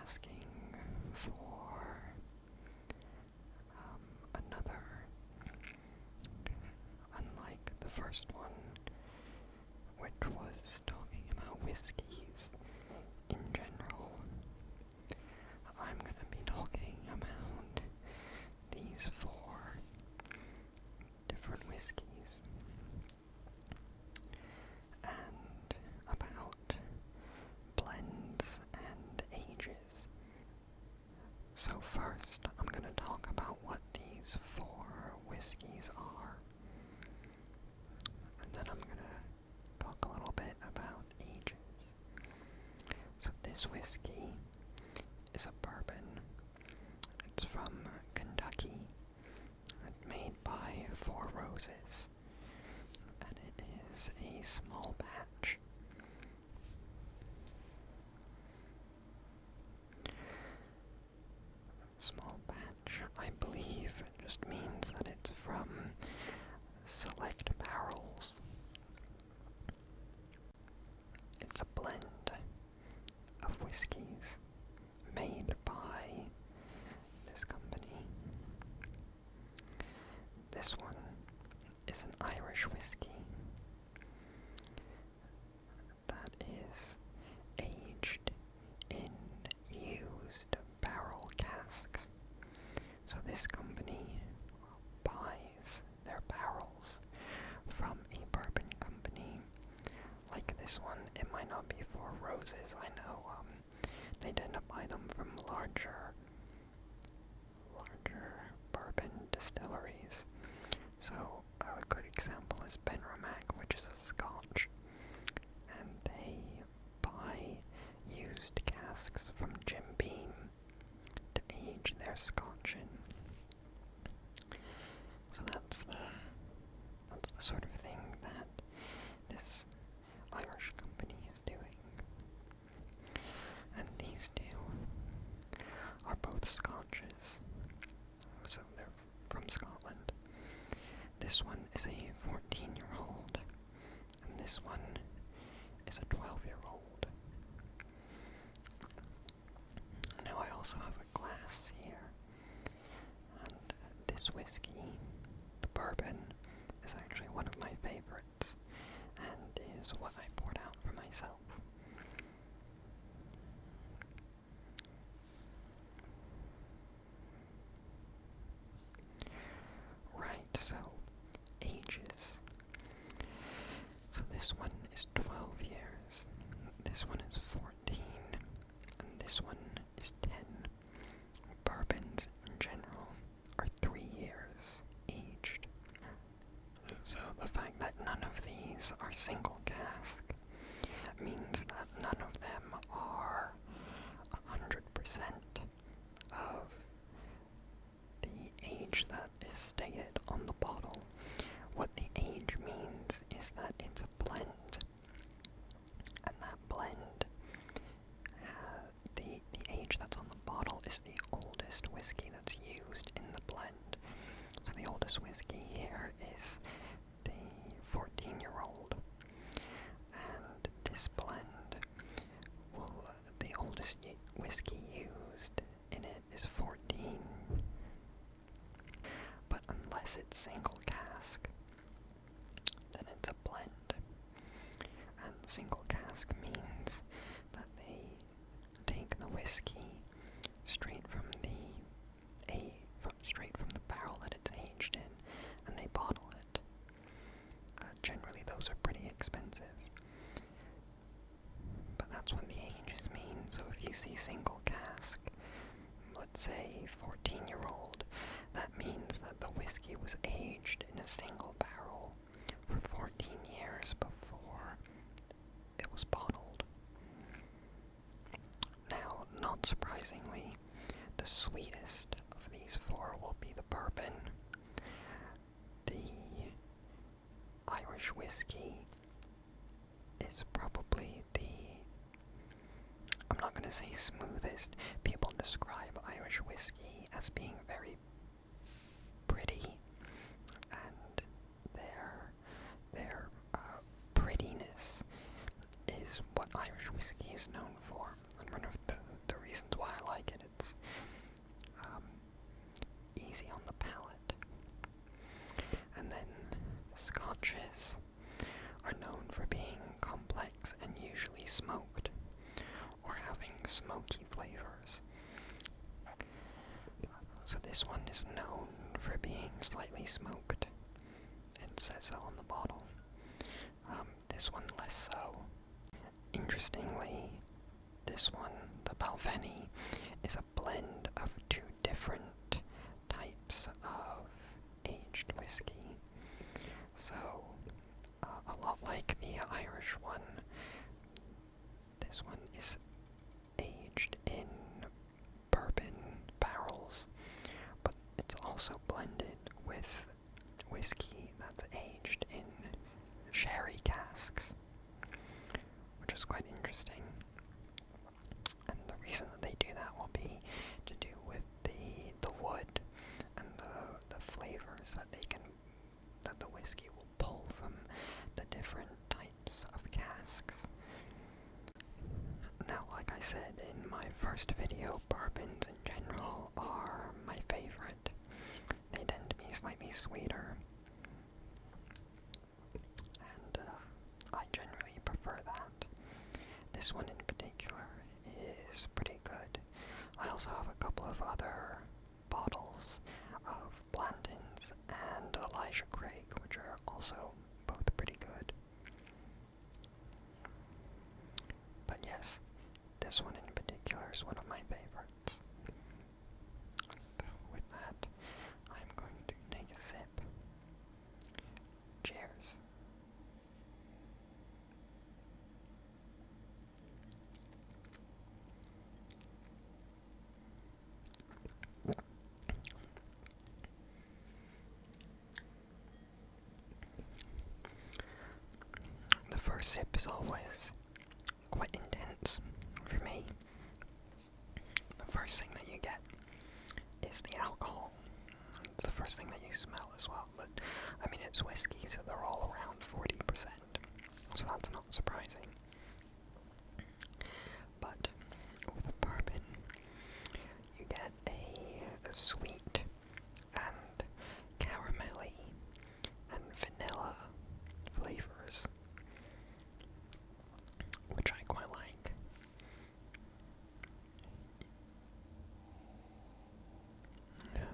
asking for another, unlike the first one, which was talking about whiskeys in general. I'm going to be talking about these 4 different whiskeys and about blends and ages. So first, I'm going to talk about what these 4 whiskeys are, and then I'm going to talk a little bit about ages. So this whiskey is a bourbon. It's from Kentucky. It's made by Four Roses, and it is a small batch. Small batch, I believe, just means that it's from select barrels. It's a blend of whiskeys made by this company. This one is an Irish whiskey that is aged in used barrel casks. So this company buys their barrels from a bourbon company like this one. It might not be Four Roses, I know. They tend to buy them from larger bourbon distilleries. So a good example is Benramac, which is a Scotch, and they buy used casks from Jim Beam to age their Scotch in. So that's the sort of thing that this Irish company is doing. And these 2 are both Scotches, so they're from Scotland. This one is a 14-year-old, and this one is a 12-year-old. Now I also have a glass here, and this whiskey, the bourbon, is actually one of my favorites, and is what I poured out for myself. Right, so ages. So this one is 12 years, this one is 14, and this one is 10. Bourbons in general are 3 years aged. So the fact that none of these are single cask means that none of them are 100% of the age that is stated on the bottle. What the age means is that it's a blend, and that blend, the age that's on the bottle is the oldest whiskey that's used in the blend. So the oldest whiskey here is the 14-year-old, and this blend the oldest whiskey used in it is 14. But unless it's single cask, then it's a blend. And single cask means that they take the whiskey straight from the barrel that it's aged in, and they bottle it. Generally, those are pretty expensive, but that's what the ages mean. So if you see single cask, let's say 14-year-old, that means that the whiskey was aged in a single barrel for 14 years before it was bottled. Now, not surprisingly, the sweetest of these 4 will be the bourbon. The Irish whiskey is probably I'm not going to say smoothest. People describe Irish whiskey as being very pretty, and their prettiness is what Irish whiskey is known for. And one of the reasons why I smoky flavors. So this one is known for being slightly smoked. It says so on the bottle. This one less so. Interestingly, this one, the Balvenie, is a blend of two different types of aged whiskey. So, a lot like the Irish one, this one is aged in bourbon barrels, but it's also blended with whiskey that's aged in sherry casks, which is quite interesting. And the reason that they do that will be to do with the wood and the flavors that the whiskey will pull from the different types of casks. Now, like I said in my first video, bourbons in general are my favorite. They tend to be slightly sweeter, and I generally prefer that. This one in particular is pretty good. I also have a couple of other bottles of Blanton's and Elijah Craig, which are also both pretty good. But yes, this one in particular is one of my favorites. With that, I'm going to take a sip. Cheers. The first sip is always quite intense for me. The first thing that you get is the alcohol. It's the first thing that you smell as well, but I mean it's whiskey, so they're all around 40%, so that's not surprising. But with a bourbon, you get a sweet and caramelly and vanilla flavors, which I quite like.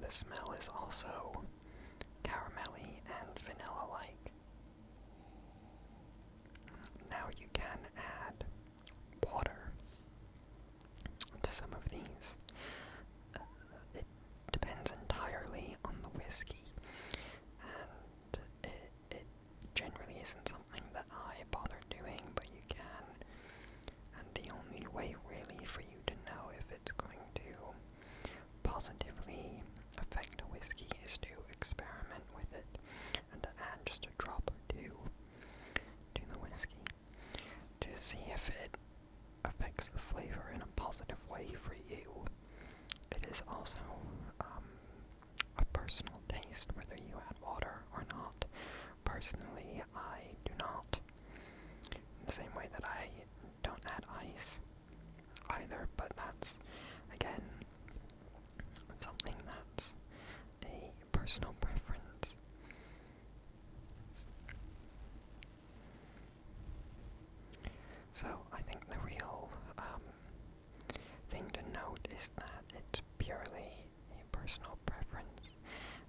The smell is also caramelly and vanilla-like. Now you can add water to some of these. It depends entirely on the whiskey, and it generally isn't something that I bother doing, but you can. And the only way really for you to know if it's going to positively affect a whiskey is to experiment with it and to add just a drop or two to the whiskey to see if it affects the flavor in a positive way for you. It is also a personal taste whether you add water or not. Personally, I do not. In the same way that I don't add ice either, but that's, again, something that's a personal preference. So I think the real thing to note is that it's purely a personal preference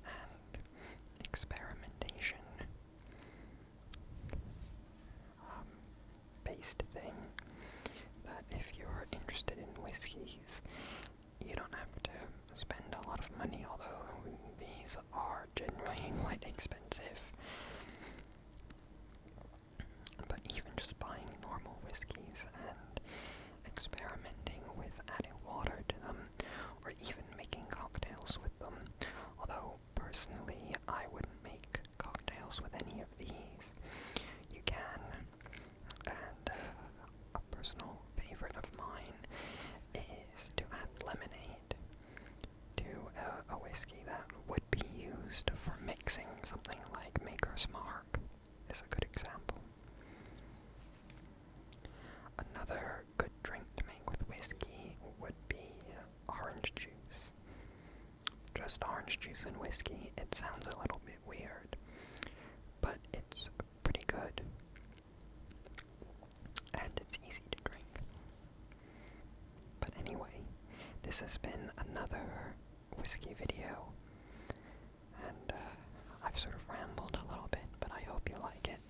and experimentation based thing, that if you're interested in whiskeys, you don't have to spend a lot of money, although these are generally quite expensive. But even just buying normal whiskeys and experimenting with adding water to them, or even making cocktails with them, although personally I wouldn't make cocktails with any of these, you can. And a personal favorite of mine is to add lemonade to a whiskey that would be used for mixing. Something like Maker's Mark is a good example. Another good drink to make with whiskey would be orange juice. Just orange juice and whiskey. It sounds a little bit weird, but it's pretty good. And it's easy to drink. this has been another whiskey video, and I've sort of rambled a little bit, but I hope you like it.